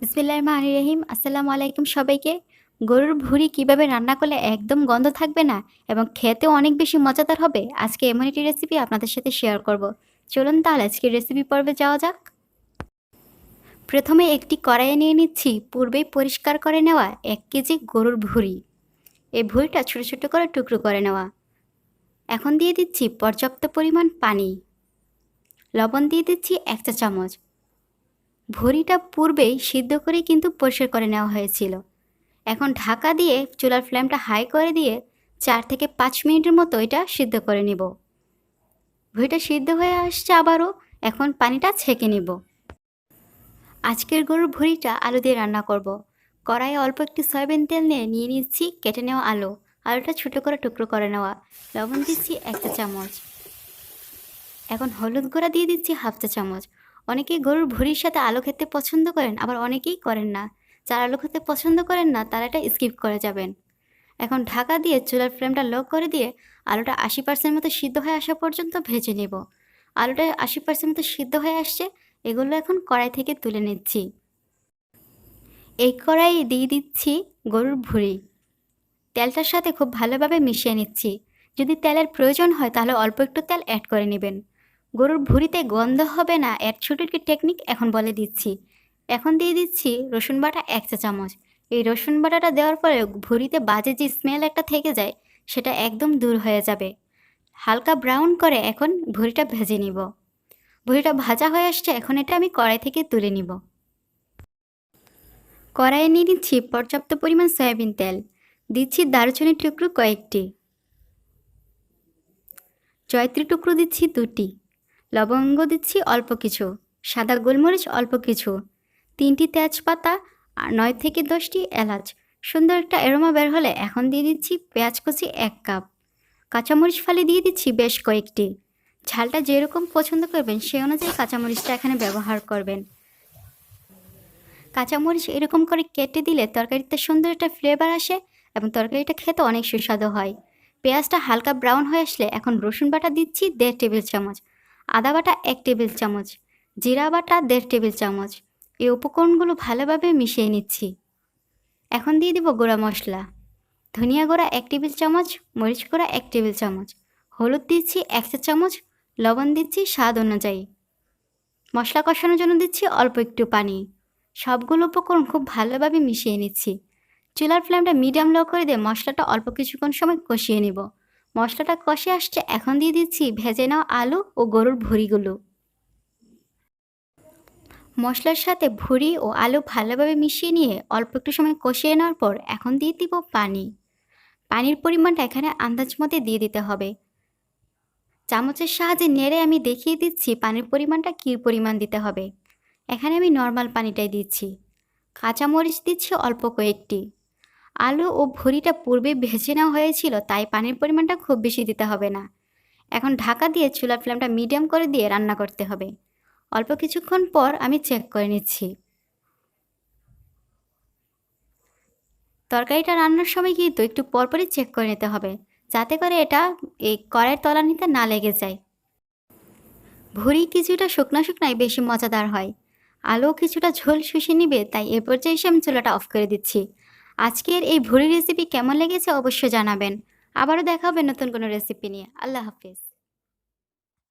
বিসমিল্লাহির রহিম। আসসালামু আলাইকুম সবাইকে। গরুর ভুঁড়ি কিভাবে রান্না করলে একদম গন্ধ থাকবে না এবং খেতেও অনেক বেশি মজাদার হবে, আজকে এমন একটি রেসিপি আপনাদের সাথে শেয়ার করব। চলুন তাহলে আজকে রেসিপি পর্বে যাওয়া যাক। প্রথমে একটি কড়াইয়ে নিয়ে নিচ্ছি পূর্বেই পরিষ্কার করে নেওয়া 1 কেজি গরুর ভুঁড়ি। এই ভুঁড়িটা ছোটো ছোটো করে টুকরো করে নেওয়া। এখন দিয়ে দিচ্ছি পর্যাপ্ত পরিমাণ পানি। লবণ দিয়ে দিচ্ছি 1 চা চামচ। ভুঁড়িটা পূর্বেই সিদ্ধ করে কিন্তু পরিষ্কার করে নেওয়া হয়েছিল। এখন ঢাকা দিয়ে চুলার ফ্লেমটা হাই করে দিয়ে 4 থেকে 5 মিনিটের মতো এটা সিদ্ধ করে নিব। ভুঁড়িটা সিদ্ধ হয়ে আসছে আবারও, এখন পানিটা ছেঁকে নিব। আজকের গরুর ভুঁড়িটা আলু দিয়ে রান্না করব। কড়াইয়ে অল্প একটু সয়াবিন তেল নিয়ে নিচ্ছি কেটে নেওয়া আলুটা ছোটো করে টুকরো করে নেওয়া। লবণ দিচ্ছি 1 চা চামচ। এখন হলুদ গুঁড়া দিয়ে দিচ্ছি 1/2 চা চামচ। অনেকেই গরুর ভুঁড়ির সাথে আলু খেতে পছন্দ করেন, আবার অনেকেই করেন না। যারা আলু খেতে পছন্দ করেন না তারা এটা স্কিপ করে যাবেন। এখন ঢাকা দিয়ে চুলার ফ্লেমটা লো করে দিয়ে আলুটা 80% মতো সিদ্ধ হয়ে আসা পর্যন্ত ভেজে নেব। আলুটা 80% মতো সিদ্ধ হয়ে আসছে, এগুলো এখন কড়াই থেকে তুলে নিচ্ছি। এই কড়াইয়ে দিয়ে দিচ্ছি গরুর ভুঁড়ি। তেলটার সাথে খুব ভালোভাবে মিশিয়ে নিচ্ছি। যদি তেলের প্রয়োজন হয় তাহলে অল্প একটু তেল অ্যাড করে নেবেন। গরুর ভুঁড়িতে গন্ধ হবে না, এর ছোটো একটি টেকনিক এখন বলে দিচ্ছি। এখন দিয়ে দিচ্ছি রসুন বাটা 1 চা চামচ। এই রসুন বাটাটা দেওয়ার পরে ভুঁড়িতে বাজে যে স্মেল একটা থেকে যায় সেটা একদম দূর হয়ে যাবে। হালকা ব্রাউন করে এখন ভুঁড়িটা ভেজে নিব। ভুঁড়িটা ভাজা হয়ে আসছে, এখন এটা আমি কড়াই থেকে তুলে নিব। কড়াইয়ে নিয়ে নিচ্ছি পর্যাপ্ত পরিমাণ সয়াবিন তেল। দিচ্ছি দারুচিনির টুকরো কয়েকটি, জয়ত্রী টুকরো দিচ্ছি 2টি, লবঙ্গ দিচ্ছি অল্প কিছু, সাদা গোলমরিচ অল্প কিছু, 3টি তেজপাতা আর 9 থেকে 10টি এলাচ। সুন্দর একটা অ্যারোমা বের হলে এখন দিয়ে দিচ্ছি পেঁয়াজ কুচি 1 কাপ। কাঁচামরিচ ফালি দিয়ে দিচ্ছি বেশ কয়েকটি। ঝালটা যেরকম পছন্দ করবেন সেই অনুযায়ী কাঁচামরিচটা এখানে ব্যবহার করবেন। কাঁচামরিচ এরকম করে কেটে দিলে তরকারিতে সুন্দর একটা ফ্লেভার আসে এবং তরকারিটা খেতে অনেক সুস্বাদু হয়। পেঁয়াজটা হালকা ব্রাউন হয়ে আসলে এখন রসুন বাটা দিচ্ছি 1.5 টেবিল চামচ, আদা বাটা 1 টেবিল চামচ, জিরা বাটা 1.5 টেবিল চামচ। এই উপকরণগুলো ভালোভাবে মিশিয়ে নিচ্ছি। এখন দিয়ে দিব গুঁড়া মশলা। ধনিয়া গুঁড়া 1 টেবিল চামচ, মরিচ গুঁড়া 1 টেবিল চামচ, হলুদ দিচ্ছি 1 চা চামচ, লবণ দিচ্ছি স্বাদ অনুযায়ী। মশলা কষানোর জন্য দিচ্ছি অল্প একটু পানি। সবগুলো উপকরণ খুব ভালোভাবে মিশিয়ে নিচ্ছি। চুলার ফ্লেমটা মিডিয়াম লো করে দিয়ে মশলাটা অল্প কিছুক্ষণ সময় কষিয়ে নিব। মশলাটা কষে আসছে, এখন দিয়ে দিচ্ছি ভেজে নেওয়া আলু ও গরুর ভুঁড়িগুলো। মশলার সাথে ভুঁড়ি ও আলু ভালোভাবে মিশিয়ে নিয়ে অল্প একটু সময় কষিয়ে নেওয়ার পর এখন দিয়ে দিব পানি। পানির পরিমাণটা এখানে আন্দাজ মতে দিয়ে দিতে হবে। চামচের সাহায্যে নেড়ে আমি দেখিয়ে দিচ্ছি পানির পরিমাণটা কী পরিমাণ দিতে হবে। এখানে আমি নর্মাল পানিটাই দিচ্ছি। কাঁচামরিচ দিচ্ছি অল্প কয়েকটি। আলু ও ভুঁড়িটা পূর্বে ভেজে নেওয়া হয়েছিল, তাই পানির পরিমাণটা খুব বেশি দিতে হবে না। এখন ঢাকা দিয়ে চুলার ফ্লেমটা মিডিয়াম করে দিয়ে রান্না করতে হবে। অল্প কিছুক্ষণ পর আমি চেক করে নিচ্ছি। তরকারিটা রান্নার সময় কিন্তু একটু পরপরই চেক করে নিতে হবে, যাতে করে এটা এই কড়াইয়ের তলানিতে না লেগে যায়। ভুঁড়ি কিছুটা শুকনা শুকনাই বেশি মজাদার হয়। আলু কিছুটা ঝোল শুষে নিবে, তাই এ পর্যায়ে এসে আমি চুলাটা অফ করে দিচ্ছি। আজকের এই ভুঁড়ি রেসিপি কেমন লেগেছে অবশ্যই জানাবেন। আবারও দেখা হবে নতুন কোনো রেসিপি নিয়ে। আল্লাহ হাফিজ।